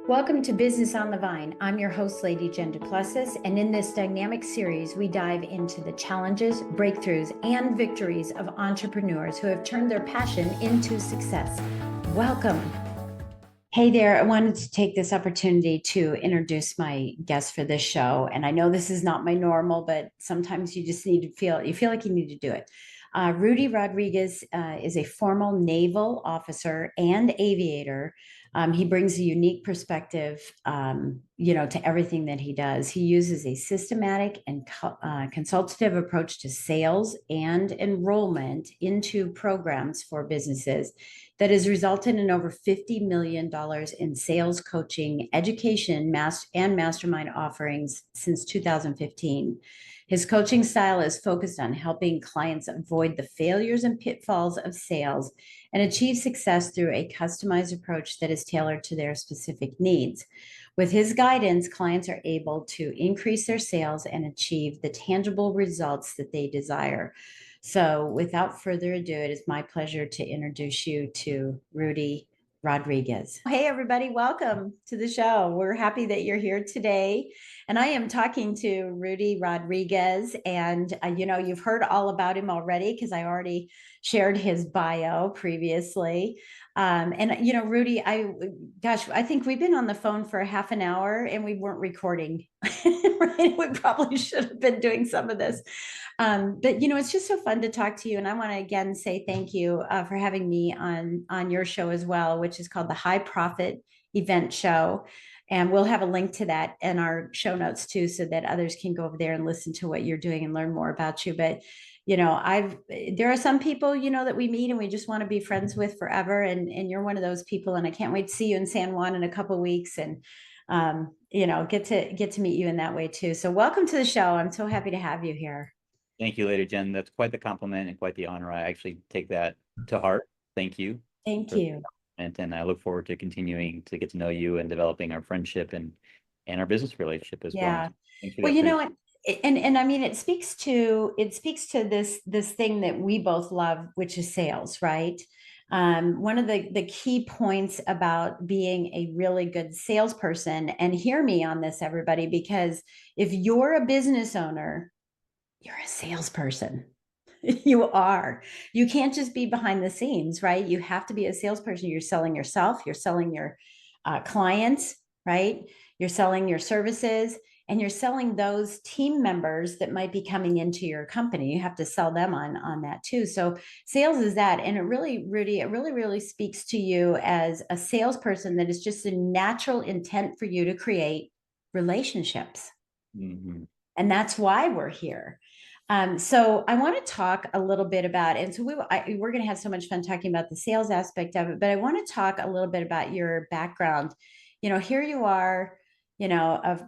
Welcome to Business on the Vine. I'm your host, Lady Jen Du Plessis, and in this dynamic series, we dive into the challenges, breakthroughs, and victories of entrepreneurs who have turned their passion into success. Welcome. Hey there, I wanted to take this opportunity to introduce my guest for this show. And I know this is not my normal, but sometimes you just need to you feel like you need to do it. Rudy Rodriguez is a former naval officer and aviator. He brings a unique perspective, to everything that he does. He uses a systematic and consultative approach to sales and enrollment into programs for businesses that has resulted in over $50 million in sales coaching, education, and mastermind offerings since 2015. His coaching style is focused on helping clients avoid the failures and pitfalls of sales and achieve success through a customized approach that is tailored to their specific needs. With his guidance, clients are able to increase their sales and achieve the tangible results that they desire. So without further ado, it is my pleasure to introduce you to Rudy Rodriguez. Hey, everybody, welcome to the show. We're happy that you're here today. And I am talking to Rudy Rodriguez. And, you've heard all about him already because I already shared his bio previously. Rudy, I think we've been on the phone for a half an hour and we weren't recording. Right? We probably should have been doing some of this. But it's just so fun to talk to you. And I want to again say thank you for having me on your show as well, which is called the High Profit Event Show. And we'll have a link to that in our show notes too, so that others can go over there and listen to what you're doing and learn more about you. But there are some people, that we meet and we just want to be friends with forever. And you're one of those people. And I can't wait to see you in San Juan in a couple of weeks and, get to meet you in that way too. So welcome to the show. I'm so happy to have you here. Thank you, Lady Jen. That's quite the compliment and quite the honor. I actually take that to heart. Thank you. Thank you. And I look forward to continuing to get to know you and developing our friendship and our business relationship as well. Well, and I mean, it speaks to this thing that we both love, which is sales, right? One of the key points about being a really good salesperson, and hear me on this, everybody, because if you're a business owner, you're a salesperson. You are. You can't just be behind the scenes, right? You have to be a salesperson. You're selling yourself, you're selling your clients, right? You're selling your services, and you're selling those team members that might be coming into your company. You have to sell them on that too. So sales is that. And it really, Rudy, it really, really speaks to you as a salesperson that is just a natural intent for you to create relationships. Mm-hmm. And that's why we're here. So I want to talk a little bit about, and so we're going to have so much fun talking about the sales aspect of it, but I want to talk a little bit about your background. Here you are, a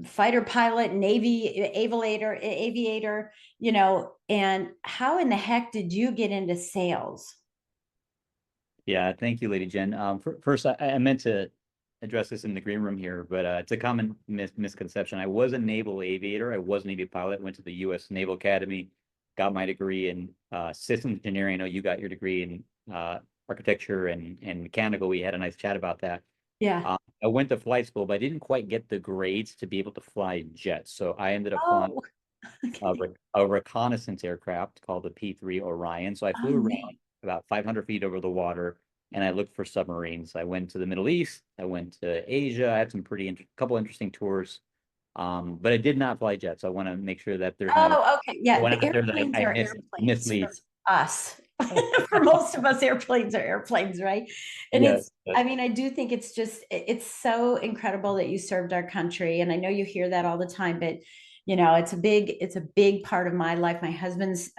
fighter pilot, Navy aviator, and how in the heck did you get into sales? Yeah, thank you, Lady Jen. First, I meant to address this in the green room here, but it's a common misconception. I was a naval aviator. I was a Navy pilot, went to the U.S. Naval Academy, got my degree in systems engineering. I know you got your degree in architecture and mechanical. We had a nice chat about that. Yeah. I went to flight school, but I didn't quite get the grades to be able to fly jets. So I ended up flying a reconnaissance aircraft called the P-3 Orion. So I flew around about 500 feet over the water, and I looked for submarines. I went to the Middle East. I went to Asia. I had some couple interesting tours, but I did not fly jets. So I want to make sure that there's okay. Yeah, the airplanes are airplanes mislead for us. For most of us, airplanes are airplanes, right? And yes. I do think it's so incredible that you served our country. And I know you hear that all the time, but it's a big part of my life. My husband's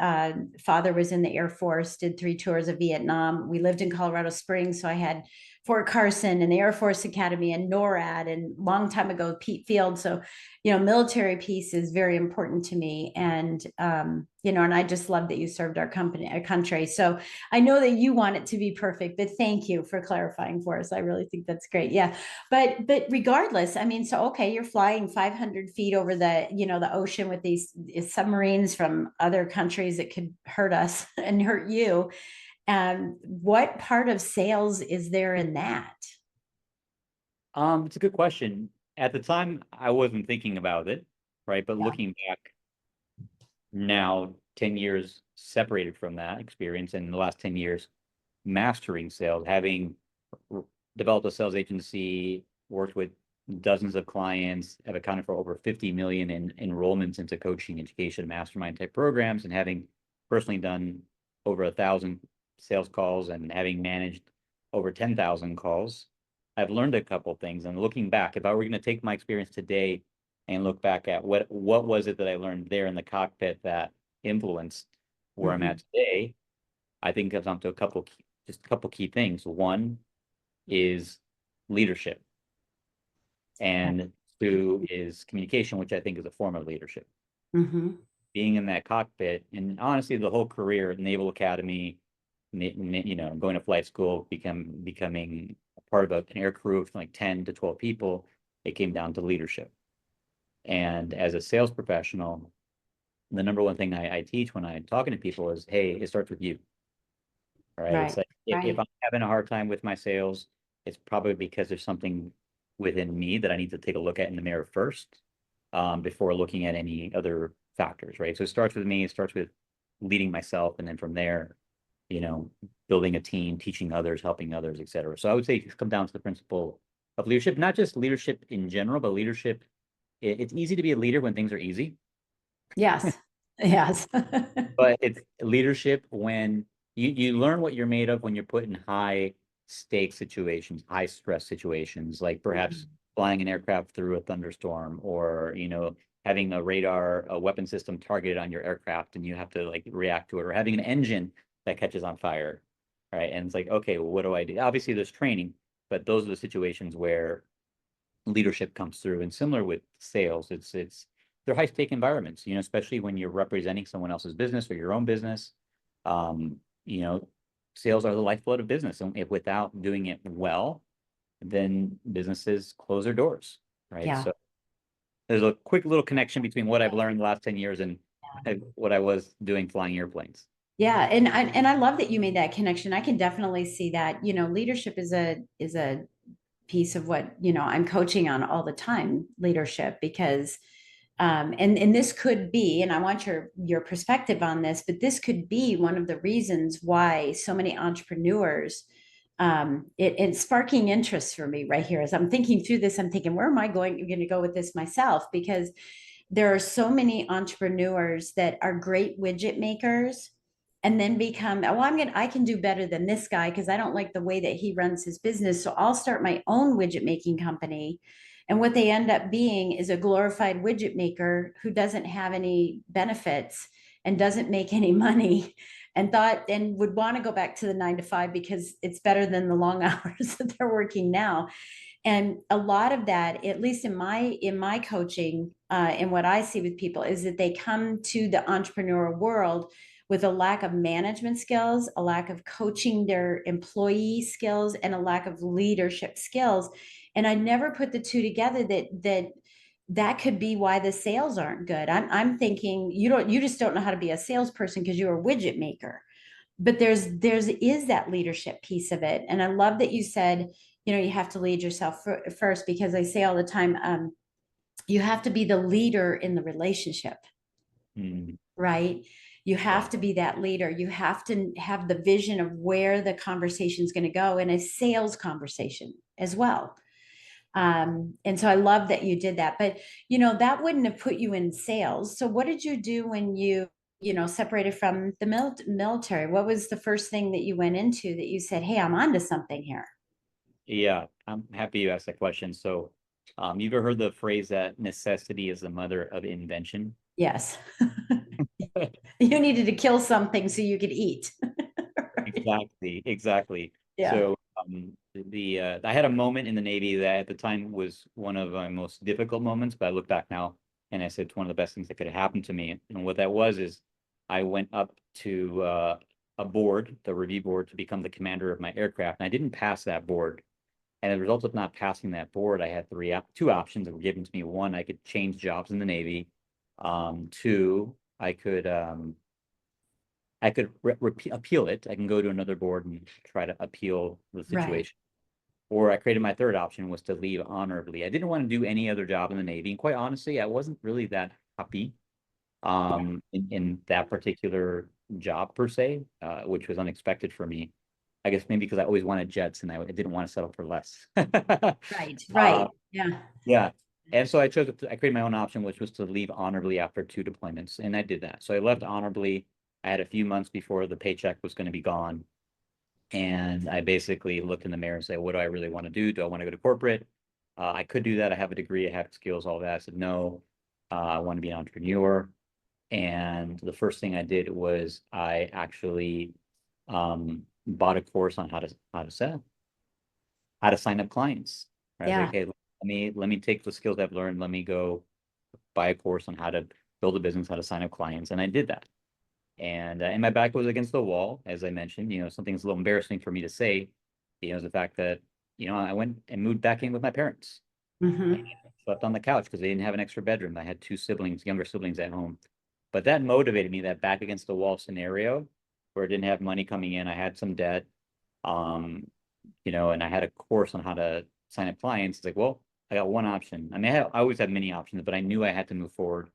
father was in the Air Force, did 3 tours of Vietnam. We lived in Colorado Springs, so I had Fort Carson and the Air Force Academy and NORAD, and long time ago, Pete Field. So, military piece is very important to me. And, and I just love that you served our country. So I know that you want it to be perfect, but thank you for clarifying for us. I really think that's great. Yeah. But regardless, okay, you're flying 500 feet over the ocean with these submarines from other countries that could hurt us and hurt you. What part of sales is there in that? It's a good question. At the time, I wasn't thinking about it, right? But Yeah. looking back now, 10 years separated from that experience, and in the last 10 years, mastering sales, having developed a sales agency, worked with dozens of clients, have accounted for over 50 million in enrollments into coaching, education, mastermind type programs, and having personally done over 1,000 sales calls and having managed over 10,000 calls, I've learned a couple things. And looking back, if I were going to take my experience today and look back at what was it that I learned there in the cockpit that influenced where I'm at today, I think it comes down to just a couple key things. One is leadership, and two is communication, which I think is a form of leadership. Mm-hmm. Being in that cockpit, and honestly, the whole career at Naval Academy, going to flight school, becoming a part of an air crew of like 10 to 12 people, it came down to leadership. And as a sales professional, the number one thing I teach when I'm talking to people is, hey, it starts with you, right? It's Right. like if Right. I'm having a hard time with my sales, it's probably because there's something within me that I need to take a look at in the mirror first, before looking at any other factors, right? So it starts with me, it starts with leading myself, and then from there, you know, building a team, teaching others, helping others, et cetera. So I would say it's come down to the principle of leadership, not just leadership in general, but leadership. It's easy to be a leader when things are easy, Yes. Yes. but it's leadership when you learn what you're made of when you're put in high stake situations, high stress situations, like perhaps flying an aircraft through a thunderstorm, or having a weapon system targeted on your aircraft and you have to like react to it, or having an engine that catches on fire, right? And it's like, okay, well, what do I do? Obviously there's training, but those are the situations where leadership comes through. And similar with sales, they're high stake environments, especially when you're representing someone else's business or your own business. Um, you know, Sales are the lifeblood of business. And if without doing it well, then businesses close their doors, right? Yeah. So there's a quick little connection between what I've learned the last 10 years and what I was doing flying airplanes. Yeah, and I love that you made that connection. I can definitely see that. Leadership is a piece of what, I'm coaching on all the time, leadership, because and this could be, and I want your perspective on this, but this could be one of the reasons why so many entrepreneurs, it's sparking interest for me right here as I'm thinking through this. I'm thinking, where am I going to go with this myself? Because there are so many entrepreneurs that are great widget makers and then become, oh, I can do better than this guy because I don't like the way that he runs his business, so I'll start my own widget making company. And what they end up being is a glorified widget maker who doesn't have any benefits and doesn't make any money, and would want to go back to the 9 to 5 because it's better than the long hours that they're working now. And a lot of that, at least in my coaching, and what I see with people, is that they come to the entrepreneurial world with a lack of management skills, a lack of coaching their employee skills, and a lack of leadership skills. And I never put the two together, that could be why the sales aren't good. I'm thinking you just don't know how to be a salesperson because you're a widget maker. But is that leadership piece of it. And I love that you said, you have to lead yourself first, because I say all the time, you have to be the leader in the relationship, Mm, right? You yeah. have to be that leader. You have to have the vision of where the conversation is going to go in a sales conversation as well. And so I love that you did that, but that wouldn't have put you in sales. So what did you do when you separated from the military? What was the first thing that you went into that you said, hey, I'm onto something here? Yeah, I'm happy you asked that question. So, you've ever heard the phrase that necessity is the mother of invention? Yes. You needed to kill something so you could eat. Right? Exactly, exactly. Yeah. So, I had a moment in the Navy that at the time was one of my most difficult moments, but I look back now and I said it's one of the best things that could have happened to me. And what that was is I went up to a board, the review board, to become the commander of my aircraft, and I didn't pass that board. And as a result of not passing that board, I had two options that were given to me. One, I could change jobs in the Navy. Two, I could appeal it. I can go to another board and try to appeal the Right. situation. or I created my third option was to leave honorably. I didn't want to do any other job in the Navy. And quite honestly, I wasn't really that happy in that particular job per se, which was unexpected for me. I guess maybe because I always wanted jets and I didn't want to settle for less. Right, Uh, right. Yeah. yeah. And so I created my own option, which was to leave honorably after 2 deployments. And I did that. So I left honorably. I had a few months before the paycheck was going to be gone. And I basically looked in the mirror and said, what do I really want to do? Do I want to go to corporate? I could do that. I have a degree, I have skills, all that. I said, no, I want to be an entrepreneur. And the first thing I did was I actually bought a course on how to sell, how to sign up clients. Right? I was like, Yeah. hey, let me take the skills I've learned. Let me go buy a course on how to build a business, how to sign up clients, and I did that. And my back was against the wall, as I mentioned. Something's a little embarrassing for me to say. Is the fact that I went and moved back in with my parents. And Mm-hmm. slept on the couch because they didn't have an extra bedroom. I had two siblings, younger siblings at home. But that motivated me, that back against the wall scenario where I didn't have money coming in. I had some debt. Um, and I had a course on how to sign up clients. It's like, well, I got one option. I mean, I always have many options, but I knew I had to move forward.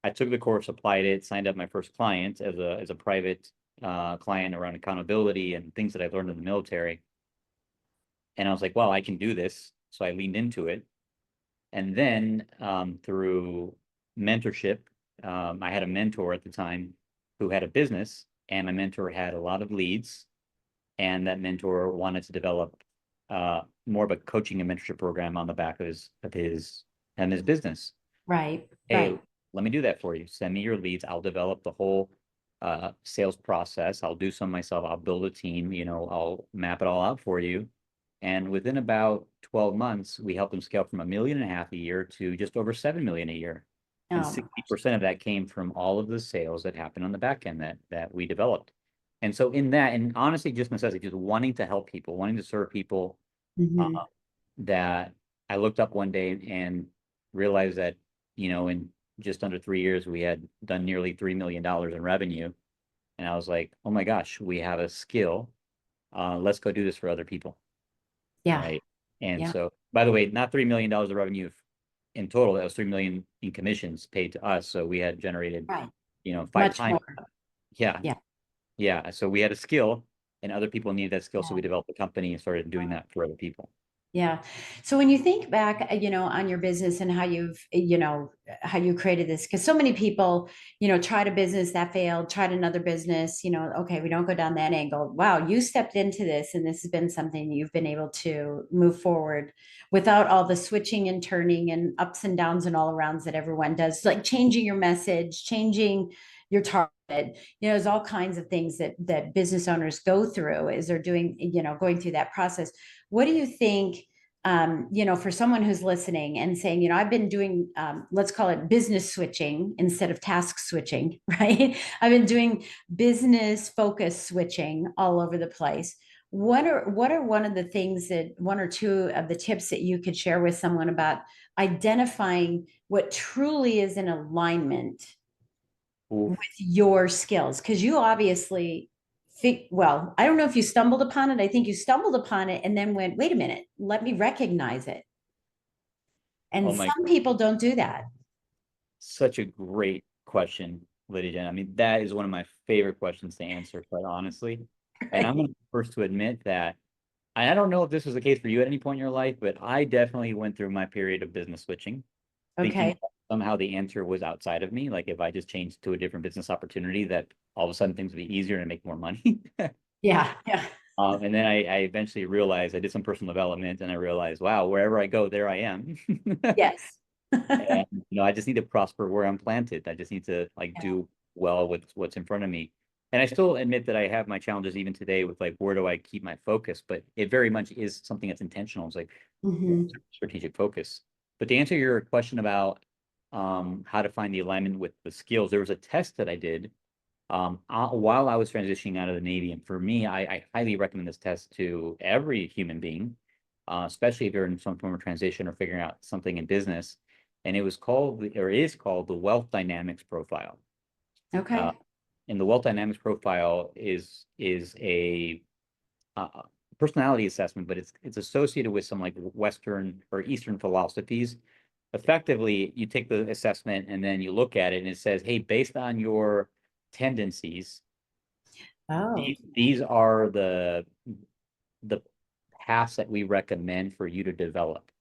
I took the course, applied it, signed up my first client as a private client around accountability and things that I've learned in the military. And I was like, well, I can do this. So I leaned into it. And then through mentorship, I had a mentor at the time who had a business, and my mentor had a lot of leads, and that mentor wanted to develop more of a coaching and mentorship program on the back of his business. Right, Hey, right. let me do that for you. Send me your leads. I'll develop the whole sales process. I'll do some myself. I'll build a team. I'll map it all out for you. And within about 12 months, we helped them scale from 1.5 million a year to just over 7 million a year. And Oh, 60% of that came from all of the sales that happened on the back end that we developed. And so in that, and honestly, just necessity, just wanting to help people, wanting to serve people, uh, mm-hmm. that I looked up one day and realized that, in just under 3 years, we had done nearly $3 million in revenue. And I was like, oh my gosh, we have a skill. Let's go do this for other people. Yeah, Right. And yeah. so, by the way, not $3 million of revenue in total. That was 3 million in commissions paid to us. So we had generated, Right. five Much times. more. Yeah. Yeah. Yeah. So we had a skill and other people needed that skill. So we Yeah. developed a company and started doing that for other people. Yeah. So when you think back, on your business and how how you created this, because so many people, tried a business that failed, tried another business, okay, we don't go down that angle. Wow, you stepped into this and this has been something you've been able to move forward without all the switching and turning and ups and downs and all arounds that everyone does, like changing your message, changing your target. There's all kinds of things that business owners go through as they're doing, going through that process. What do you think, for someone who's listening and saying, I've been doing, let's call it business switching instead of task switching, right? I've been doing business focus switching all over the place. What are one of the things that one or two of the tips that you could share with someone about identifying what truly is in alignment Oof. with your skills? Because you obviously well, I don't know if you stumbled upon it. I think you stumbled upon it and then went, wait a minute, let me recognize it. And Oh my, some people don't do that. such a great question, Lady Jen. I mean, that is one of my favorite questions to answer, quite honestly. And I'm Right. going to be first to admit that I don't know if this was the case for you at any point in your life, but I definitely went through my period of business switching, thinking Okay. somehow the answer was outside of me. Like if I just changed to a different business opportunity, that all of a sudden things would be easier and make more money. Yeah. Yeah. And then I eventually realized I did some personal development and I realized, wow, wherever I go, there I am. Yes. And I just need to prosper where I'm planted. I just need to like Yeah. do well with what's in front of me. And I still admit that I have my challenges even today with like where do I keep my focus, but it very much is something that's intentional. It's like Hmm. strategic focus. But to answer your question about how to find the alignment with the skills, there was a test that I did while I was transitioning out of the Navy. And for me, I highly recommend this test to every human being, especially if you're in some form of transition or figuring out something in business. And it was called, or is called, the Wealth Dynamics Profile. Uh, Okay. and the Wealth Dynamics Profile is a personality assessment, but it's associated with some like Western or Eastern philosophies. Effectively, you take the assessment and then you look at it and it says, hey, based on your tendencies, Oh, these are the paths that we recommend for you to develop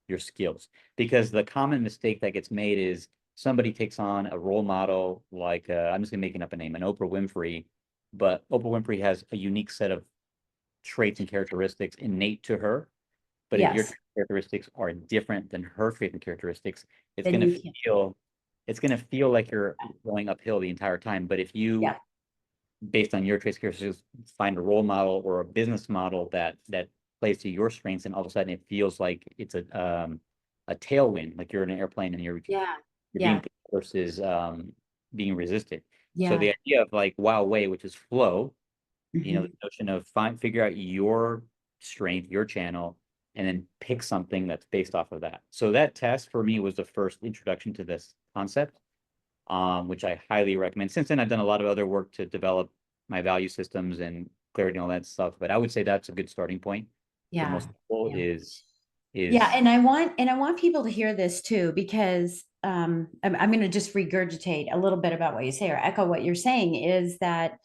your skills. Because the common mistake that gets made is somebody takes on a role model like I'm just gonna making up a name, an Oprah Winfrey, but Oprah Winfrey has a unique set of traits and characteristics innate to her. But if your yes. characteristics are different than her trait and characteristics, it's Then gonna you can. feel it's gonna feel like you're going uphill the entire time. But if you, Yeah. based on your traits, characteristics, find a role model or a business model that plays to your strengths, and all of a sudden it feels like it's a tailwind, like you're in an airplane and Yeah. you're being Yeah. pushed versus being resisted. So Yeah. the idea of like wow way, which is flow, the Mhm. notion of figure out your strength, your channel, and then pick something that's based off of that. So that test for me was the first introduction to this concept, which I highly recommend. Since then, I've done a lot of other work to develop my value systems and clarity and all that stuff. But I would say that's a good starting point for Yeah. most people Yeah. Yeah, is and I want people to hear this too, because I'm going to just regurgitate a little bit about what you say or echo what you're saying is that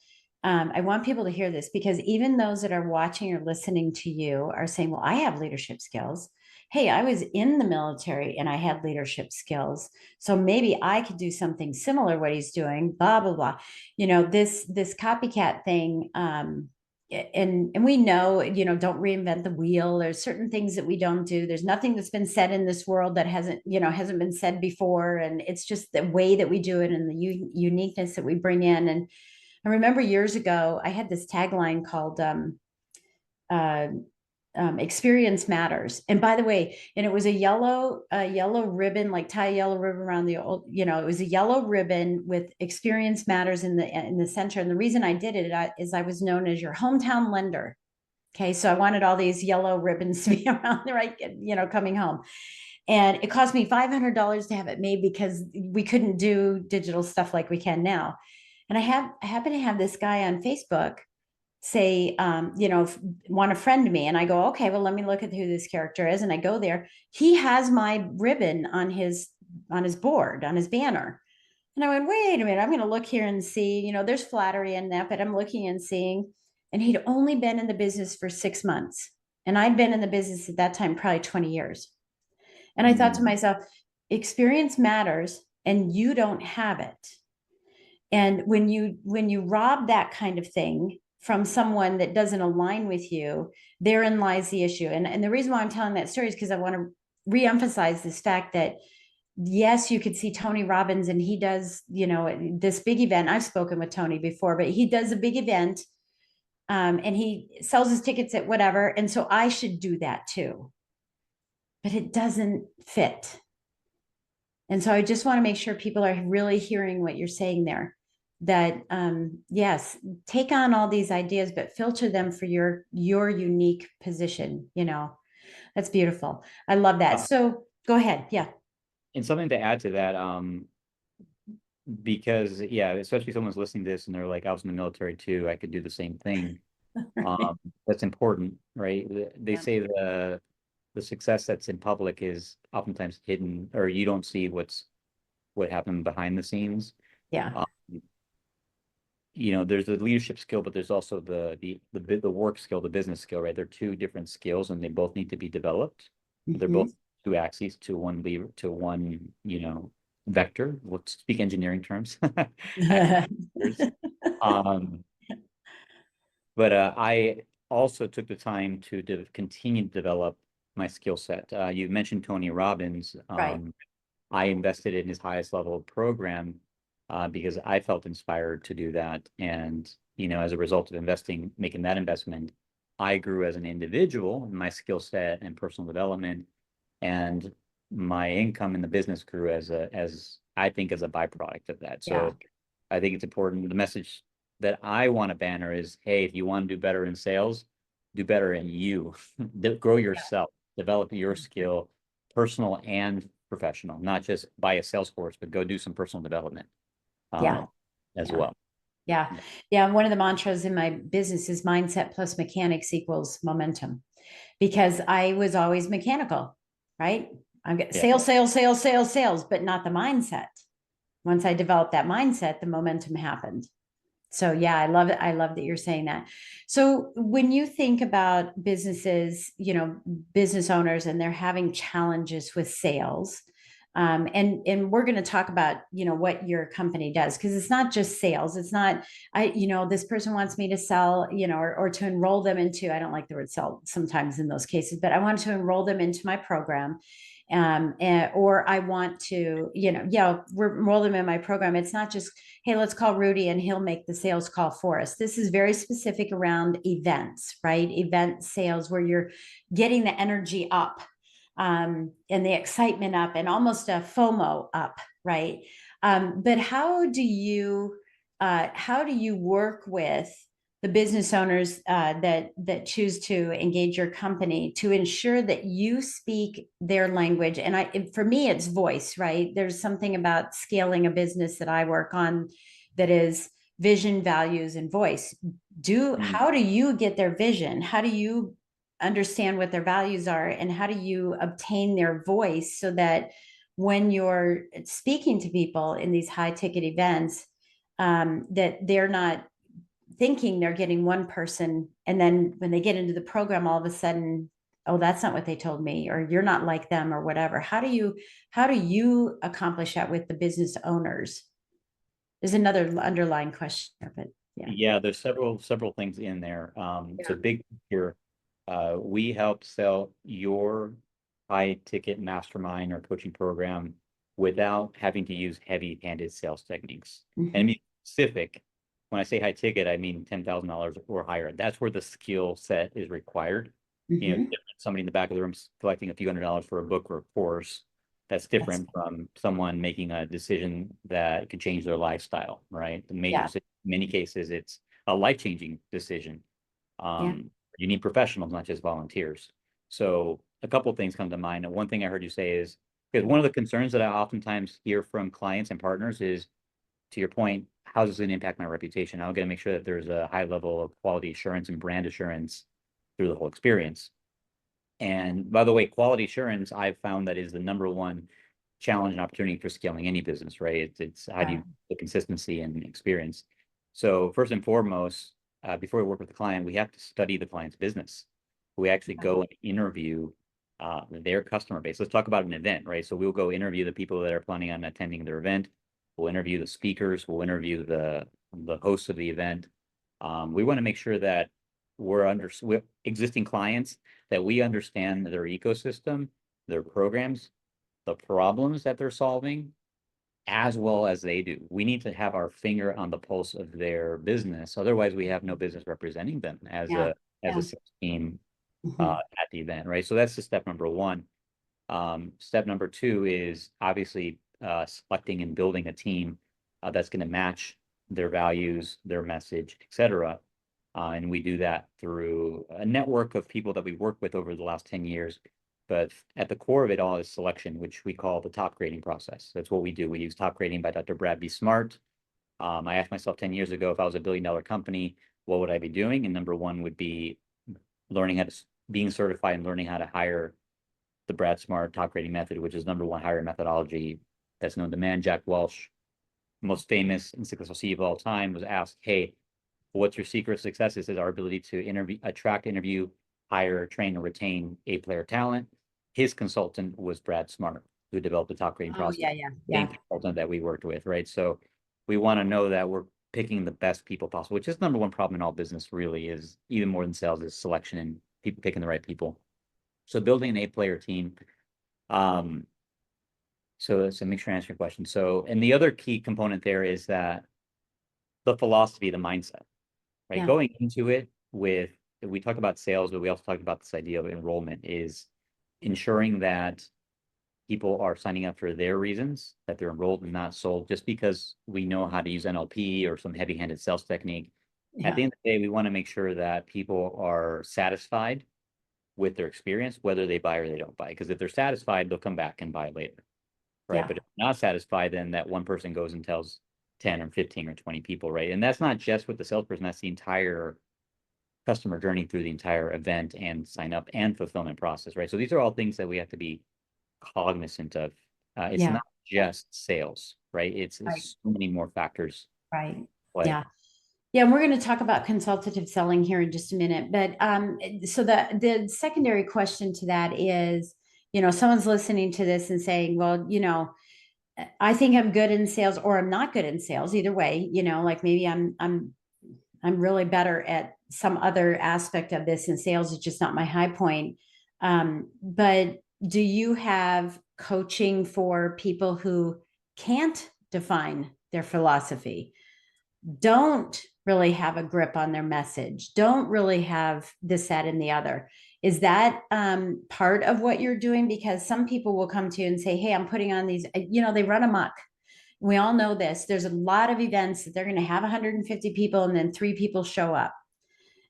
I want people to hear this because even those that are watching or listening to you are saying, well, I have leadership skills. Hey, I was in the military and I had leadership skills. So maybe I could do something similar what he's doing, blah, blah, blah. This copycat thing, and we know, don't reinvent the wheel. There's certain things that we don't do. There's nothing that's been said in this world that hasn't been said before, and it's just the way that we do it and the uniqueness that we bring in. And I remember years ago I had this tagline called uh, experience matters. And by the way, and it was a yellow ribbon, like tie a yellow ribbon around the old, it was a yellow ribbon with experience matters in the center. And the reason I did it is I was known as your hometown lender. Okay, so I wanted all these yellow ribbons to be around there, right? Coming home. And it cost me $500 to have it made because we couldn't do digital stuff like we can now. And I happen to have this guy on Facebook say, want to friend me. And I go, okay, well, let me look at who this character is. And I go there. He has my ribbon on his board, on his banner. And I went, wait a minute, I'm going to look here and see, there's flattery in that, but I'm looking and seeing. And he'd only been in the business for 6 months. And I'd been in the business at that time, probably 20 years. And I thought to myself, experience matters and you don't have it. And when you rob that kind of thing from someone that doesn't align with you, therein lies the issue. And the reason why I'm telling that story is because I want to reemphasize this fact that yes, you could see Tony Robbins and he does, this big event. I've spoken with Tony before, but he does a big event, and he sells his tickets at whatever. And so I should do that too, but it doesn't fit. And so I just want to make sure people are really hearing what you're saying there. That yes, take on all these ideas, but filter them for your unique position. That's beautiful. I love that. So go ahead. Yeah. and something to add to that, because yeah, especially if someone's listening to this and they're like, I was in the military too, I could do the same thing. That's important, right? They Yeah. say the success that's in public is oftentimes hidden, or you don't see what happened behind the scenes. Yeah. Um, there's the leadership skill, but there's also the work skill, the business skill, right? They're two different skills, and they both need to be developed. They're Mm-hmm. both two axes to one lever to one, vector. Let's speak engineering terms. Axes. Um, but I also took the time to continue to develop my skill set. You mentioned Tony Robbins. Right. I invested in his highest level program because I felt inspired to do that. And, as a result of making that investment, I grew as an individual in my skill set and personal development. And my income in the business grew as I think as a byproduct of that. Yeah. So I think it's important. The message that I want to banner is, hey, if you want to do better in sales, do better in you. Grow yourself, develop your skill, personal and professional, not just buy a sales course, but go do some personal development Yeah. as Yeah. well. Yeah. Yeah. One of the mantras in my business is mindset plus mechanics equals momentum, because I was always mechanical, right? I'm getting Yeah. sales, sales, sales, sales, sales, but not the mindset. Once I developed that mindset, the momentum happened. So yeah, I love it. I love that you're saying that. So when you think about businesses, business owners, and they're having challenges with sales, and we're going to talk about what your company does, because it's not just sales. It's not this person wants me to sell, or to enroll them into. I don't like the word sell sometimes in those cases, but I want to enroll them into my program. Or I want to, enroll them in my program. It's not just, hey, let's call Rudy and he'll make the sales call for us. This is very specific around events, right? Event sales where you're getting the energy up, and the excitement up, and almost a FOMO up, right? But how do you work with the business owners that choose to engage your company to ensure that you speak their language? And for me, it's voice, right? There's something about scaling a business that I work on that is vision, values, and voice. How do you get their vision? How do you understand what their values are, and how do you obtain their voice so that when you're speaking to people in these high ticket events, that they're not thinking they're getting one person, and then when they get into the program, all of a sudden, oh, that's not what they told me, or you're not like them, or whatever. How do you accomplish that with the business owners? There's another underlying question there, but yeah. Yeah, there's several things in there. So Yeah. big here, we help sell your high ticket mastermind or coaching program without having to use heavy-handed sales techniques. And to be specific, when I say high ticket, I mean $10,000 or higher. That's where the skill set is required. Somebody in the back of the room collecting a few $100s for a book or a course, that's different from someone making a decision that could change their lifestyle, right? The major decision, in many cases, it's a life-changing decision. You need professionals, not just volunteers. So a couple of things come to mind. And one thing I heard you say is, because one of the concerns that I oftentimes hear from clients and partners is, to your point, how does it impact my reputation? I'm going to make sure that there's a high level of quality assurance and brand assurance through the whole experience. And by the way, quality assurance, I've found that is the number one challenge and opportunity for scaling any business, right? It's how do you the consistency and experience. So first and foremost, before we work with the client, we have to study the client's business. We actually go and interview their customer base. Let's talk about an event, right? So we'll go interview the people that are planning on attending their event. We'll interview the speakers. We'll interview the hosts of the event. We want to make sure that we're existing clients, that we understand their ecosystem, their programs, the problems that they're solving, as well as they do. We need to have our finger on the pulse of their business. Otherwise, we have no business representing them as a sales team at the event, right? So that's the step number one. Step number two is obviously selecting and building a team that's going to match their values, their message, etc. And we do that through a network of people that we've worked with over the last 10 years. But at the core of it all is selection, which we call the top grading process. That's what we do. We use top grading by Dr. Brad B. Smart. I asked myself 10 years ago, if I was $1 billion company, what would I be doing? And number one would be being certified and learning how to hire the Brad Smart top grading method, which is number one hiring methodology that's known to man. Jack Welch, most famous and successful CEO of all time, was asked, hey, what's your secret to success? This is our ability to attract, interview, hire, train, or retain A-player talent. His consultant was Brad Smart, who developed the top grading process. Same consultant that we worked with, right? So we want to know that we're picking the best people possible, which is number one problem in all business, really, is even more than sales, is selection and people picking the right people. So building an A-player team. So make sure I answer your question. So, and the other key component there is that the philosophy, the mindset, right? Going into it with, we talk about sales, but we also talk about this idea of enrollment, is ensuring that people are signing up for their reasons, that they're enrolled and not sold just because we know how to use NLP or some heavy-handed sales technique. At the end of the day, we want to make sure that people are satisfied with their experience, whether they buy or they don't buy. Because if they're satisfied, they'll come back and buy later, right? But if they're not satisfied, then that one person goes and tells 10 or 15 or 20 people, right? And that's not just with the salesperson, that's the entire customer journey through the entire event and sign up and fulfillment process, right? So these are all things that we have to be cognizant of. It's Yeah. not just sales, right? Right. It's so many more factors. Right. But Yeah. Yeah, and we're going to talk about consultative selling here in just a minute. But so the secondary question to that is, someone's listening to this and saying, well, I think I'm good in sales or I'm not good in sales. Either way, like maybe I'm really better at some other aspect of this, and sales is just not my high point. But do you have coaching for people who can't define their philosophy, don't really have a grip on their message, don't really have this, that, and the other? Is that part of what you're doing? Because some people will come to you and say, hey, I'm putting on these, they run amok. We all know this. There's a lot of events that they're going to have 150 people and then 3 people show up.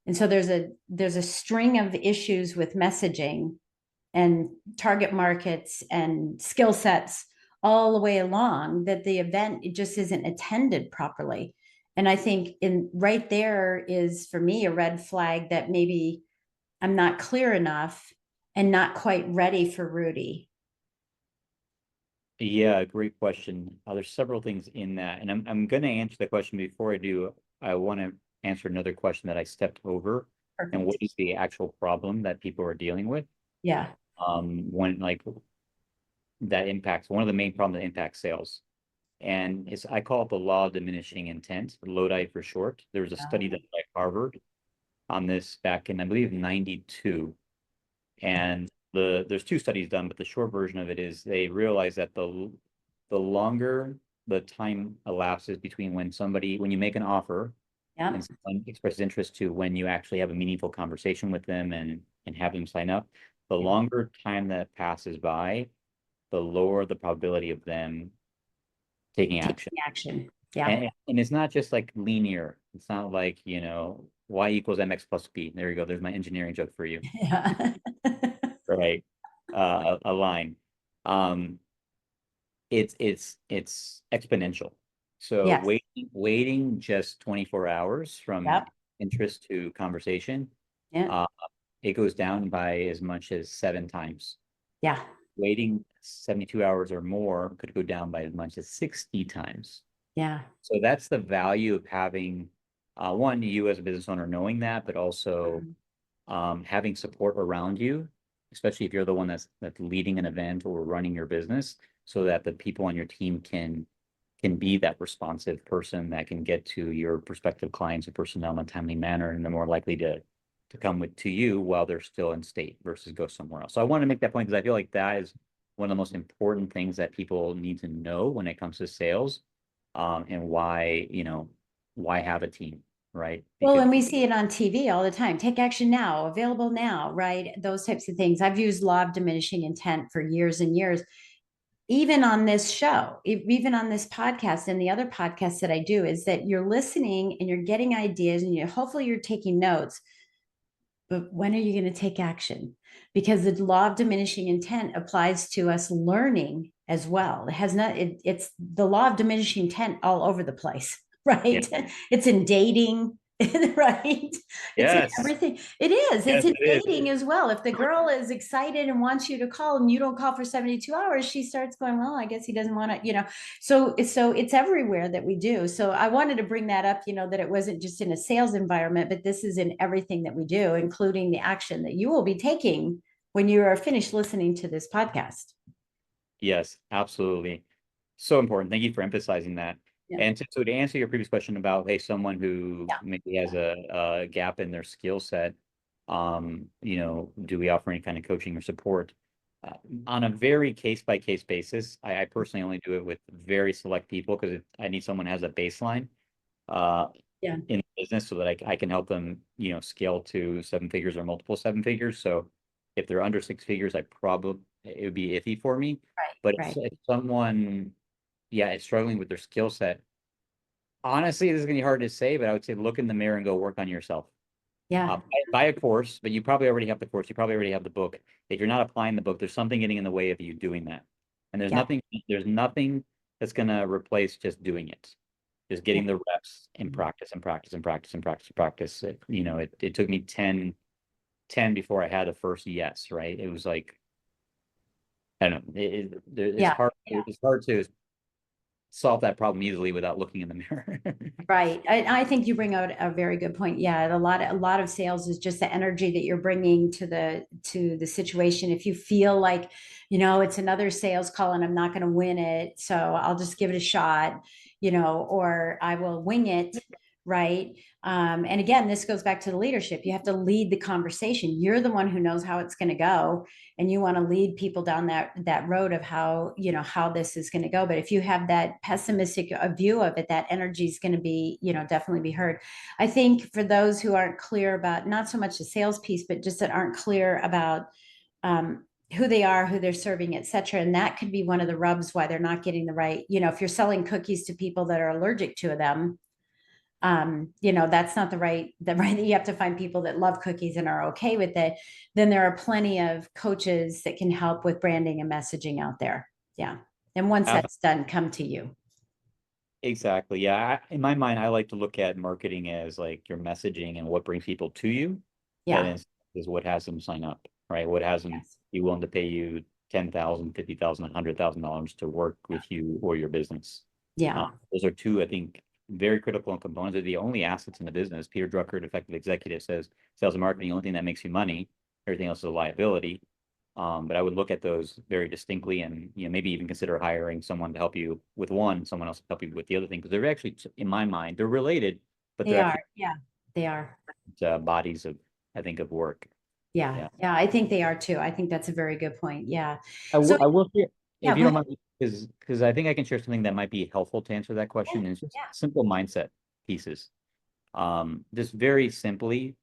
And so there's a string of issues with messaging and target markets and skill sets all the way along, that the event, it just isn't attended properly. And I think right there is, for me, a red flag that maybe I'm not clear enough and not quite ready for Rudy. yeah, great question. There's several things in that, and I'm going to answer the question. Before I do, I want to answer another question that I stepped over, and what Perfect. is the actual problem that people are dealing with? Yeah. When like that impacts one of the main problems that impacts sales, and it's I call it the law of diminishing intent, Lodi for short. There was a study done by Harvard on this back in, I believe, 92. And there's 2 studies done, but the short version of it is they realize that the longer the time elapses between when you make an offer Yeah. and someone expresses interest to when you actually have a meaningful conversation with them and have them sign up, the longer time that passes by, the lower the probability of them taking action. Action. Yeah. And it's not just like linear. It's not like, y equals mx plus b. There you go. There's my engineering joke for you. Yeah. Right. A line. Um, it's exponential. So Yes. waiting just 24 hours from Yep. interest to conversation, Yeah. uh, it goes down by as much as 7 times. Yeah. Waiting 72 hours or more could go down by as much as 60 times. Yeah. So that's the value of having one, you as a business owner knowing that, but also having support around you, especially if you're the one that's leading an event or running your business, so that the people on your team can be that responsive person that can get to your prospective clients or personnel in a timely manner, and they're more likely to come to you while they're still in state versus go somewhere else. So I want to make that point because I feel like that is one of the most important things that people need to know when it comes to sales, and why have a team, right? Well, Because and we see it on TV all the time. Take action now, available now, right? Those types of things. I've used law of diminishing intent for years and years. Even on this show, even on this podcast and the other podcasts that I do, is that you're listening and you're getting ideas and hopefully you're taking notes. But when are you going to take action? Because the law of diminishing intent applies to us learning as well. It has not, it's the law of diminishing intent all over the place, yeah, right? It's in dating, right? It's in yes, everything. It is. It's yes, in it is. dating as well. If the girl is excited and wants you to call and you don't call for 72 hours, she starts going, well, I guess he doesn't want to, so it's everywhere that we do. So I wanted to bring that up, that it wasn't just in a sales environment, but this is in everything that we do, including the action that you will be taking when you are finished listening to this podcast. Yes, absolutely. So important. Thank you for emphasizing that. Yeah. And so to answer your previous question about, hey, someone who Yeah. maybe has a gap in their skill set, do we offer any kind of coaching or support? On a very case by case basis, I personally only do it with very select people because I need someone who has a baseline uh, Yeah. in business so that I can help them, scale to 7 figures or multiple 7 figures. So if they're under 6 figures, it would be iffy for me. But Right. if someone, yeah, is struggling with their skill set, honestly, this is gonna be hard to say, but I would say look in the mirror and go work on yourself. Yeah. Buy a course, but you probably already have the course. You probably already have the book. If you're not applying the book, there's something getting in the way of you doing that. And Yeah. there's nothing that's gonna replace just doing it. just getting the reps and practice and practice and practice and practice and practice. It took me 10 before I had the first yes, right? It was like, I don't know, Yeah. it's hard to solve that problem easily without looking in the mirror. Right. I think you bring out a very good point. Yeah, a lot of sales is just the energy that you're bringing to the situation. If you feel like, it's another sales call and I'm not going to win it, so I'll just give it a shot, or I will wing it, right? And again, this goes back to the leadership. You have to lead the conversation. You're the one who knows how it's going to go, and you want to lead people down that road of how this is going to go. But if you have that pessimistic view of it, that energy is going to be definitely be heard. I think for those who aren't clear about not so much the sales piece, but just that aren't clear about who they are, who they're serving, et cetera, and that could be one of the rubs why they're not getting the right, if you're selling cookies to people that are allergic to them, that's not the right, you have to find people that love cookies and are okay with it. Then there are plenty of coaches that can help with branding and messaging out there. Yeah. And once that's done, come to you. Exactly. Yeah. In my mind, I like to look at marketing as like your messaging and what brings people to you. Yeah. Is what has them sign up, right? What has them be willing to pay you $10,000, $50,000, $100,000 to work with you or your business. Yeah. Those are two, I think, very critical components. They're the only assets in the business. Peter Drucker, effective executive, says sales and marketing, the only thing that makes you money, everything else is a liability. But I would look at those very distinctly, and maybe even consider hiring someone to help you with one, someone else to help you with the other thing, because they're actually, in my mind, they're related, but They they're are. actually Yeah, they are. bodies of, I think, of work. Yeah. Yeah. I think they are too. I think that's a very good point. Yeah. So I will share, yeah, if you go don't ahead. mind, because I think I can share something that might be helpful to answer that question. And it's just Yeah. simple mindset pieces. Just very simply,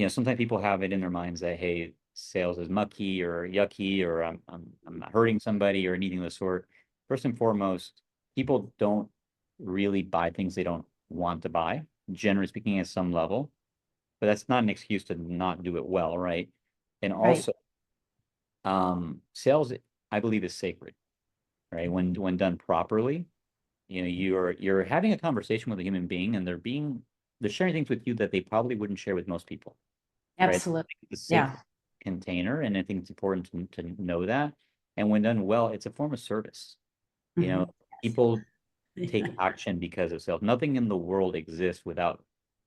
sometimes people have it in their minds that, hey, sales is mucky or yucky, or I'm not hurting somebody or anything of the sort. First and foremost, people don't really buy things they don't want to buy, generally speaking, at some level. But that's not an excuse to not do it well, right? And Right. also, sales, I believe, is sacred, right? When done properly, you're having a conversation with a human being, and they're sharing things with you that they probably wouldn't share with most people, right? Absolutely. It's a safe Yeah. container, and I think it's important to know that. And when done well, it's a form of service. You know, Mhm. people take action because of sales. Nothing in the world exists without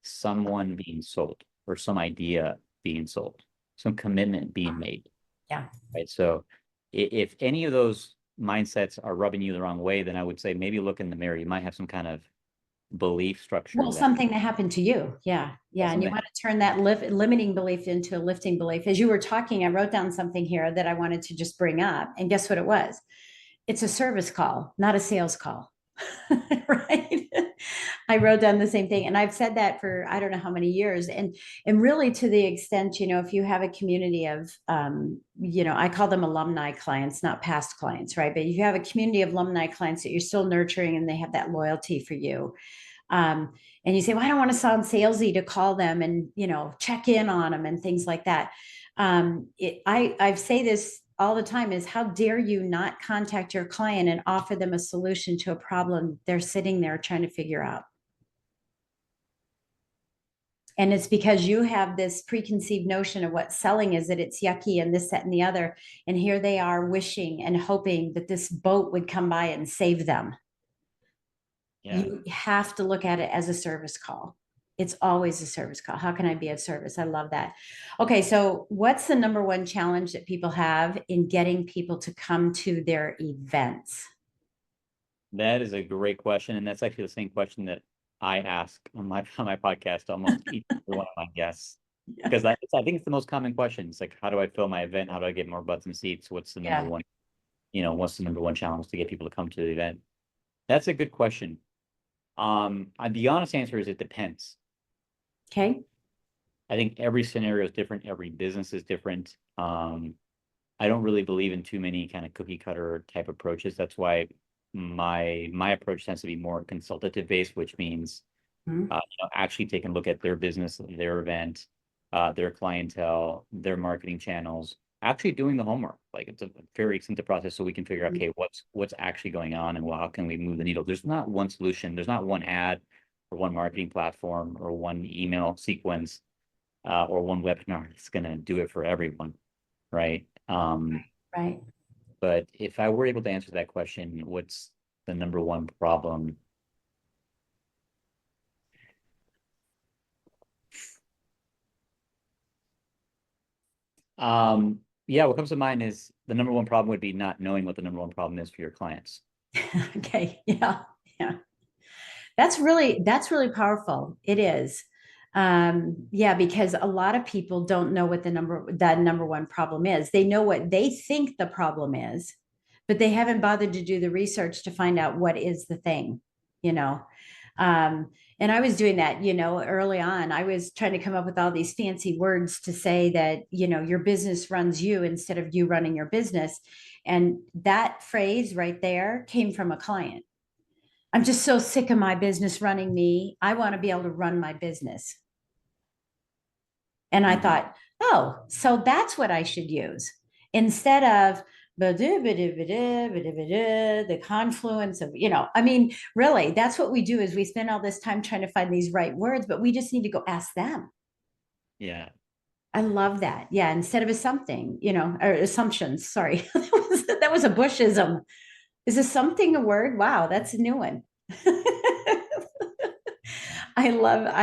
someone being sold or some idea being sold, some commitment being made, Yeah. right? So if any of those mindsets are rubbing you the wrong way, then I would say maybe look in the mirror. You might have some kind of belief structure Well, that something that happened to you. Yeah. Yeah. And you something. want to turn that limiting belief into a lifting belief. As you were talking, I wrote down something here that I wanted to just bring up. And guess what it was? It's a service call, not a sales call. Right. I wrote down the same thing. And I've said that for I don't know how many years. And really to the extent, if you have a community of I call them alumni clients, not past clients, right? But if you have a community of alumni clients that you're still nurturing and they have that loyalty for you, and you say, well, I don't want to sound salesy to call them and, check in on them and things like that. I say this all the time is how dare you not contact your client and offer them a solution to a problem they're sitting there trying to figure out. And it's because you have this preconceived notion of what selling is, that it's yucky and this, that, and the other. And here they are wishing and hoping that this boat would come by and save them. Yeah. You have to look at it as a service call. It's always a service call. How can I be of service? I love that. Okay, so what's the number one challenge that people have in getting people to come to their events? That is a great question, and that's actually the same question that I ask on my podcast almost each and every one of my guests, because I think it's the most common question. It's like, how do I fill my event? How do I get more butts and seats? What's the number Yeah. one, what's the number one challenge to get people to come to the event? That's a good question. The honest answer is it depends. Okay. I think every scenario is different. Every business is different. I don't really believe in too many kind of cookie cutter type approaches. That's why my approach tends to be more consultative based, which means Mhm. actually taking a look at their business, their event, their clientele, their marketing channels, actually doing the homework. Like it's a very extensive process so we can figure out, okay, what's actually going on and how can we move the needle? There's not one solution. There's not one ad or one marketing platform or one email sequence or one webinar that's going to do it for everyone, right? Right. But if I were able to answer that question, what's the number one problem? Yeah, what comes to mind is the number one problem would be not knowing what the number one problem is for your clients. Okay. Yeah. Yeah. That's really powerful. It is. Yeah, because a lot of people don't know what that number one problem is. They know what they think the problem is, but they haven't bothered to do the research to find out what is the thing, you know. Um, and I was doing that, early on. I was trying to come up with all these fancy words to say that, your business runs you instead of you running your business. And that phrase right there came from a client. I'm just so sick of my business running me. I want to be able to run my business. And I thought, oh, so that's what I should use instead of the confluence of, I mean, really, that's what we do is we spend all this time trying to find these right words, but we just need to go ask them. Yeah. I love that. Yeah. Instead of a something, or assumptions. Sorry. that was a Bushism. Is a something a word? Wow, that's a new one. I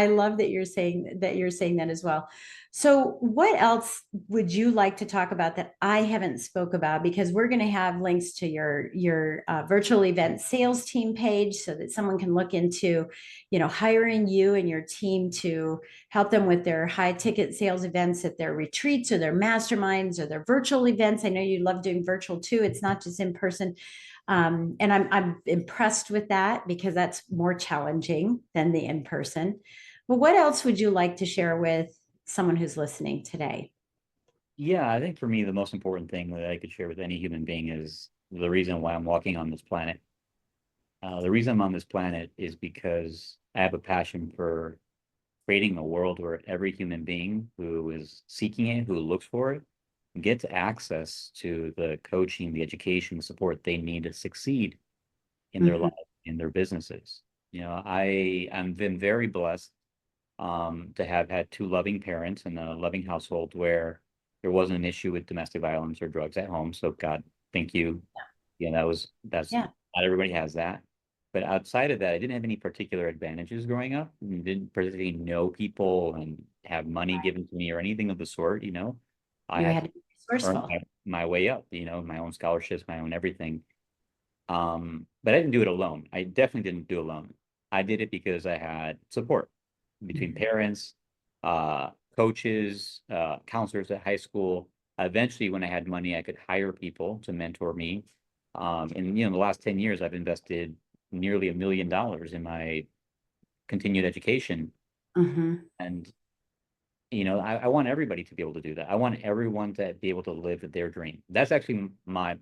love that you're saying that as well. So what else would you like to talk about that I haven't spoke about? Because we're going to have links to your virtual event sales team page so that someone can look into, hiring you and your team to help them with their high ticket sales events at their retreats or their masterminds or their virtual events. I know you love doing virtual too. It's not just in person. And I'm impressed with that because that's more challenging than the in person. Well, what else would you like to share with someone who's listening today? Yeah, I think for me, the most important thing that I could share with any human being is the reason why I'm walking on this planet. The reason I'm on this planet is because I have a passion for creating a world where every human being who is seeking it, who looks for it, gets access to the coaching, the education, the support they need to succeed in their Mhm. life, in their businesses. I've been very blessed to have had two loving parents and a loving household where there wasn't an issue with domestic violence or drugs at home. So God, thank you. Yeah, that's Yeah. not everybody has that. But outside of that, I didn't have any particular advantages growing up. I didn't particularly know people and have money given to me or anything of the sort. I You had had to to be earn resourceful. my way up, my own scholarships, my own everything. But I didn't do it alone. I definitely didn't do it alone. I did it because I had support between Mhm. parents, coaches, counselors at high school. Eventually, when I had money, I could hire people to mentor me. And the last 10 years, I've invested nearly $1 million in my continued education. Mhm. And I want everybody to be able to do that. I want everyone to be able to live their dream. That's actually my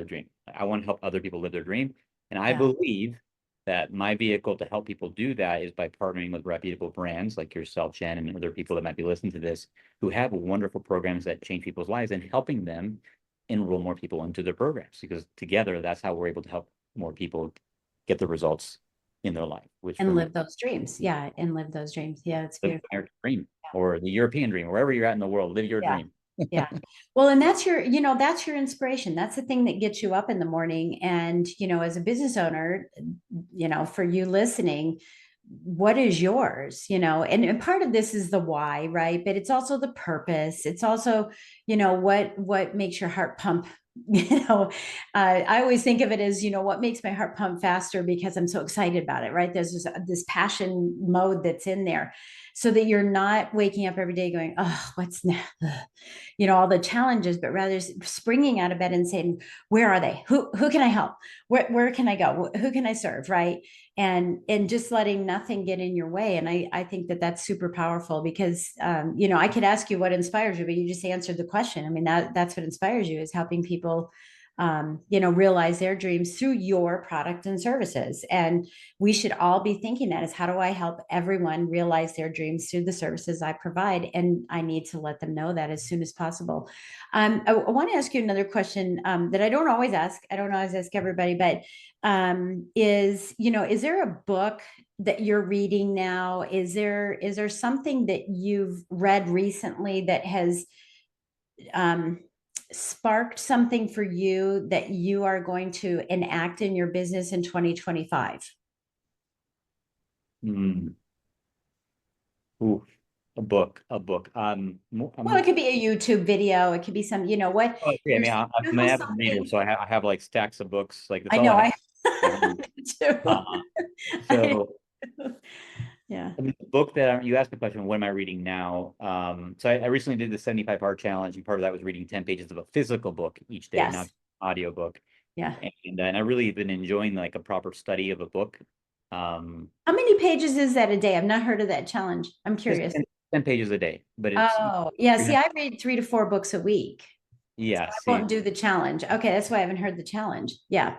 dream. I want to help other people live their dream. And I Yeah. believe that my vehicle to help people do that is by partnering with reputable brands like yourself, Jen, and other people that might be listening to this who have wonderful programs that change people's lives and helping them enroll more people into their programs. Because together, that's how we're able to help more people get the results in their life, which for And me, live those dreams. Yeah. And live those dreams. Yeah. It's live the beautiful. American dream or the European dream, wherever you're at in the world, live your Yeah. dream. Yeah. Well, and that's your inspiration. That's the thing that gets you up in the morning. And, as a business owner, for you listening, what is yours, and part of this is the why, right? But it's also the purpose. It's also, what makes your heart pump. I always think of it as, what makes my heart pump faster because I'm so excited about it, right? There's this passion mode that's in there so that you're not waking up every day going, oh, what's now? All the challenges, but rather springing out of bed and saying, where are they? Who can I help? Where can I go? Who can I serve? Right. And just letting nothing get in your way. And I think that that's super powerful because, I could ask you what inspires you, but you just answered the question. I mean, that's what inspires you is helping people realize their dreams through your product and services. And we should all be thinking that is, how do I help everyone realize their dreams through the services I provide? And I need to let them know that as soon as possible. I want to ask you another question that I don't always ask. I don't always ask everybody, but is there a book that you're reading now? Is there something that you've read recently that has sparked something for you that you are going to enact in your business in 2025? Mm. Ooh, a book. Well, it could be a YouTube video. It could be some, what? Oh, yeah, I mean, I'm an avid reader, Something. so I have like stacks of books. Like that's I all I know. have I at home. too. Uh, I- so yeah. I mean, the book that you asked the question, what am I reading now? So I recently did the 75-hour challenge, and part of that was reading 10 pages of a physical book each day, not Yes. audio book. Yeah. And I really have been enjoying like a proper study of a book. How many pages is that a day? I've not heard of that challenge. I'm Just curious. 10 pages a day, but it's Oh, yeah. See, 300. I read 3 to 4 books a week. So Yeah, I see, won't do the challenge. Okay, that's why I haven't heard the challenge. Yeah.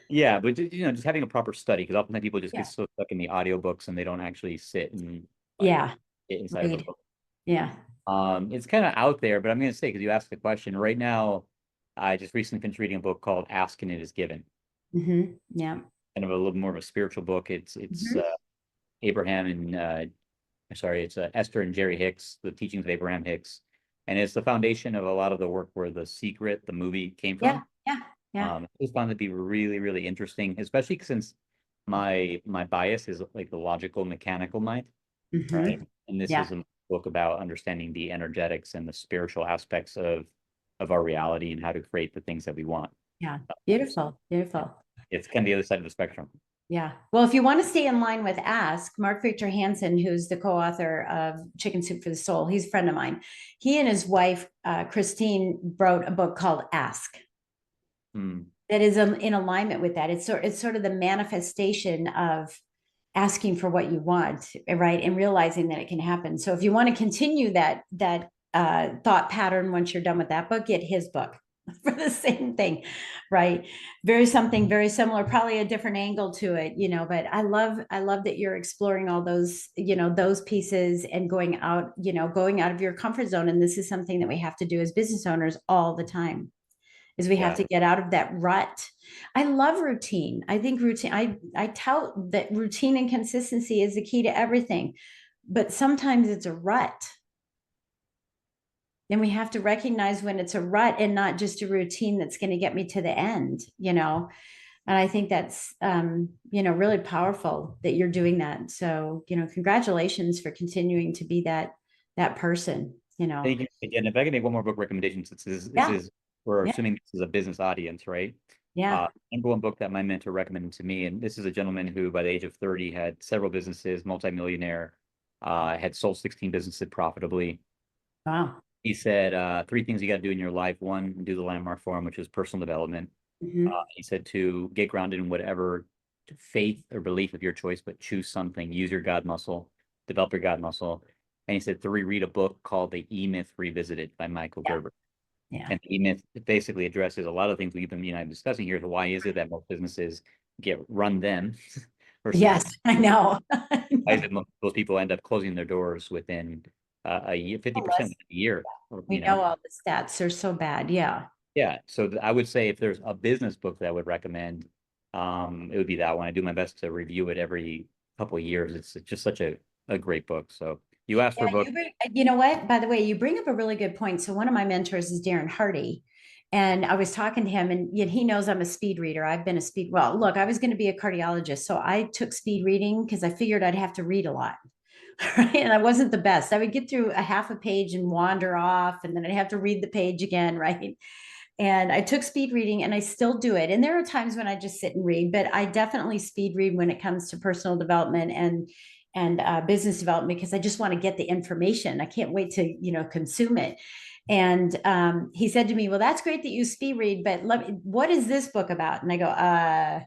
yeah, but just having a proper study, because oftentimes people just get Yeah. so stuck in the audiobooks and they don't actually sit and like Yeah. get inside of a Read. book. Yeah. It's kind of out there, but I'm going to say, because you asked the question, right now, I just recently finished reading a book called Ask and It Is Given. Yeah. Kind of a little more of a spiritual book. It's Mhm. Abraham and sorry, it's Esther and Jerry Hicks, the teachings of Abraham Hicks, and it's the foundation of a lot of the work where The Secret, the movie, came Yeah. from. Yeah. Yeah. I just found it to be really, really interesting, especially since my bias is like the logical, mechanical mind, right? And this Yeah. is a book about understanding the energetics and the spiritual aspects of our reality and how to create the things that we want. Yeah. So Beautiful. Beautiful. it's kind of the other side of the spectrum. Yeah. Well, if you want to stay in line with Ask, Mark Victor Hansen, who's the co-author of Chicken Soup for the Soul, he's a friend of mine. He and his wife, Christine, wrote a book called Ask Hmm. that is in alignment with that. It's sort of the manifestation of asking for what you want, right? And realizing that it can happen. So if you want to continue that thought pattern once you're done with that book, get his book for the same thing, right? Something very similar, probably a different angle to it, but I love that you're exploring all those, those pieces and going out of your comfort zone. And this is something that we have to do as business owners all the time, is we have Yeah. to get out of that rut. I love routine. I think routine, I tout that routine and consistency is the key to everything, but sometimes it's a rut. And we have to recognize when it's a rut and not just a routine that's going to get me to the end. And I think that's, really powerful that you're doing that. So, congratulations for continuing to be that person. Thank you again. If I can make one more book recommendation, since this Yeah. is we're Yeah. assuming this is a business audience, right? Yeah. Number one book that my mentor recommended to me, and this is a gentleman who, by the age of 30, had several businesses, multimillionaire, had sold 16 businesses profitably. Wow. He said three things you got to do in your life. One, do the landmark forum, which is personal development. Mhm. He said two, get grounded in whatever faith or belief of your choice, but choose something. Use your God muscle, develop your God muscle. And he said three, read a book called The E-Myth Revisited by Michael Yeah. Gerber. Yeah. And the E-Myth basically addresses a lot of things we've been discussing here. So why is it that most businesses get run them versus Yes, I know. why is it most people end up closing their doors within a year, 50% Unless a year, or, we know all the stats are so bad. Yeah. Yeah. So I would say if there's a business book that I would recommend, it would be that one. I do my best to review it every couple of years. It's just such a great book. So you asked for Yeah, a book. you know what? By the way, you bring up a really good point. So one of my mentors is Darren Hardy. And I was talking to him, and yet he knows I'm a speed reader. I've been a speed. Well, look, I was going to be a cardiologist. So I took speed reading because I figured I'd have to read a lot. Right. And I wasn't the best. I would get through a half a page and wander off, and then I'd have to read the page again. Right. And I took speed reading and I still do it. And there are times when I just sit and read, but I definitely speed read when it comes to personal development and business development, because I just want to get the information. I can't wait to, consume it. And he said to me, well, that's great that you speed read, but what is this book about? And I go,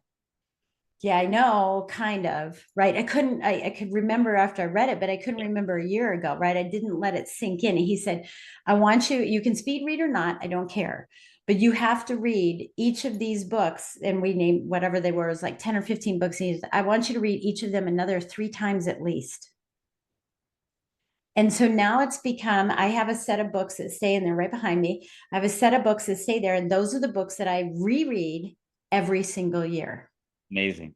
yeah, I know, kind of, right? I could remember after I read it, but I couldn't remember a year ago, right? I didn't let it sink in. And he said, you can speed read or not, I don't care, but you have to read each of these books, and we named whatever they were, it was like 10 or 15 books. I want you to read each of them another 3 times at least. And so now it's become, I have a set of books that stay in there right behind me. I have a set of books that stay there. And those are the books that I reread every single year. Amazing.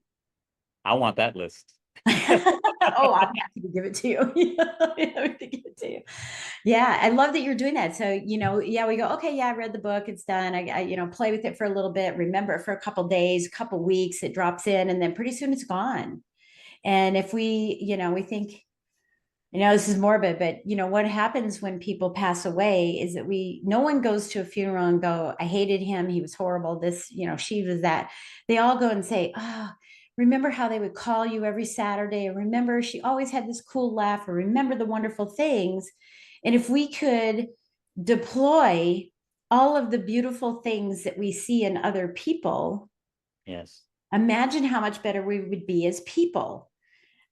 I want that list. Oh, I'm happy to give it to you. To give it to you. Yeah, I love that you're doing that. So, yeah, we go, okay, yeah, I read the book, it's done. I play with it for a little bit, remember it for a couple days, a couple weeks, it drops in, and then pretty soon it's gone. And if we think, this is morbid, but what happens when people pass away is that no one goes to a funeral and go, I hated him, he was horrible, this, she was that. They all go and say, oh, remember how they would call you every Saturday, or remember she always had this cool laugh, or remember the wonderful things. And if we could deploy all of the beautiful things that we see in other people, Yes. imagine how much better we would be as people.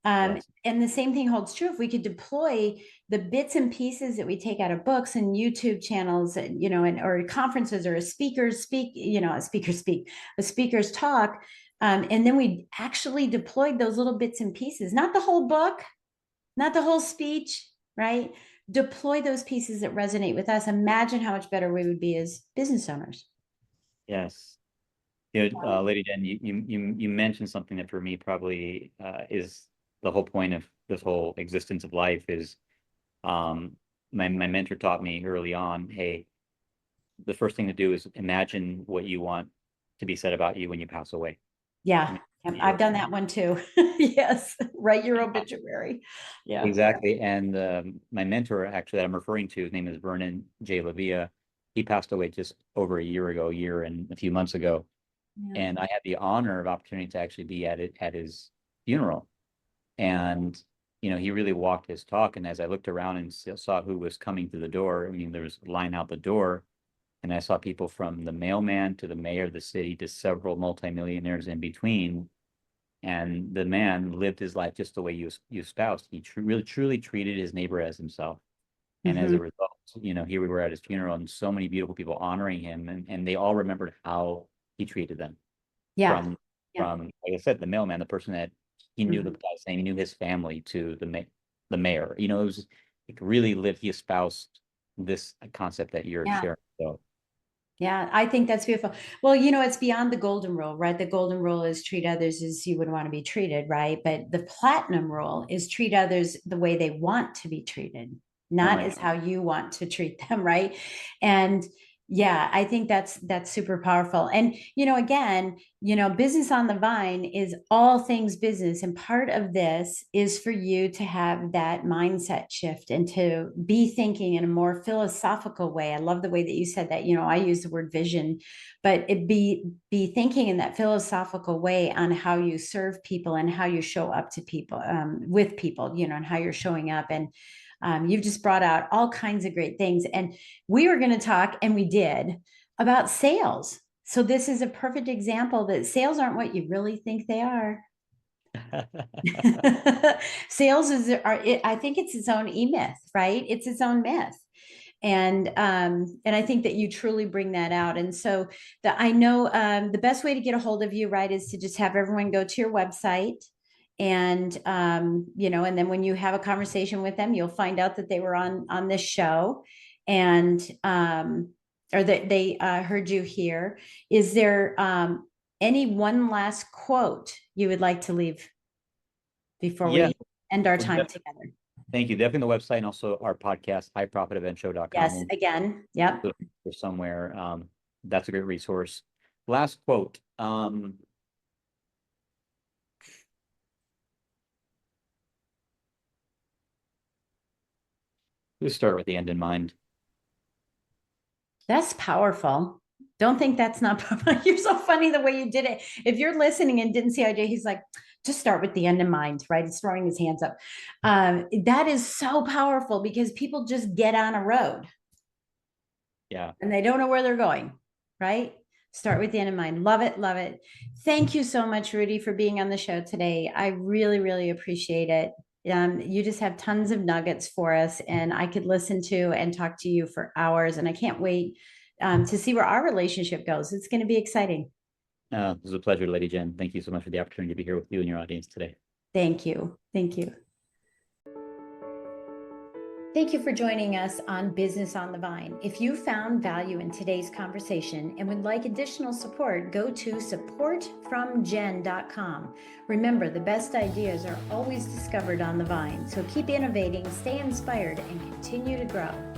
Yes. And the same thing holds true if we could deploy the bits and pieces that we take out of books and YouTube channels, or conferences, or a speakers talk. And then we actually deployed those little bits and pieces, not the whole book, not the whole speech, right? Deploy those pieces that resonate with us. Imagine how much better we would be as business owners. Yes. Lady Jen, you mentioned something that for me probably is the whole point of this whole existence of life is my mentor taught me early on, hey, the first thing to do is imagine what you want to be said about you when you pass away. Yeah, I've done that one too. Yes, write your obituary. Yeah. Exactly. And my mentor, actually, that I'm referring to, his name is Vernon J. Lavia. He passed away just over a year and a few months ago. Yeah. And I had the honor of opportunity to actually be at his funeral. And, he really walked his talk. And as I looked around and saw who was coming through the door, I mean, there was a line out the door. And I saw people from the mailman to the mayor of the city to several multimillionaires in between. And the man lived his life just the way you espoused. He really, truly treated his neighbor as himself. And as a result, here we were at his funeral and so many beautiful people honoring him. And they all remembered how he treated them. Yeah. From like I said, the mailman, the person that he knew the guy's name, he knew his family, to the mayor. It was like really lived. He espoused this concept that you're sharing. So yeah, I think that's beautiful. Well, it's beyond the golden rule, right? The golden rule is treat others as you would want to be treated, right? But the platinum rule is treat others the way they want to be treated, not as how you want to treat them, right? And yeah, I think that's super powerful. And again, business on the vine is all things business, and part of this is for you to have that mindset shift and to be thinking in a more philosophical way. I love the way that you said that. I use the word vision, but it be thinking in that philosophical way on how you serve people and how you show up to people, with people, and how you're showing up. And you've just brought out all kinds of great things. And we were going to talk, and we did, about sales. So this is a perfect example that sales aren't what you really think they are. Sales I think it's its own myth, right? It's its own myth. And I think that you truly bring that out. And so I know the best way to get a hold of you, right, is to just have everyone go to your website. And and then when you have a conversation with them, you'll find out that they were on this show, and or that they heard you here. Is there any one last quote you would like to leave before we end our time together? Thank you. Definitely the website, and also our podcast, highprofiteventshow.com. Yes, again. Yep. Or somewhere. That's a great resource. Last quote. Let's start with the end in mind. That's powerful. Don't think that's not powerful. You're so funny the way you did it. If you're listening and didn't see IJ, he's like, just start with the end in mind, right? He's throwing his hands up. That is so powerful because people just get on a road. Yeah. And they don't know where they're going, right? Start with the end in mind. Love it. Love it. Thank you so much, Rudy, for being on the show today. I really, really appreciate it. You just have tons of nuggets for us, and I could listen to and talk to you for hours, and I can't wait to see where our relationship goes. It's going to be exciting. It was a pleasure, Lady Jen. Thank you so much for the opportunity to be here with you and your audience today. Thank you. Thank you. Thank you for joining us on Business on the Vine. If you found value in today's conversation and would like additional support, go to supportfromjen.com. Remember, the best ideas are always discovered on the Vine, so keep innovating, stay inspired, and continue to grow.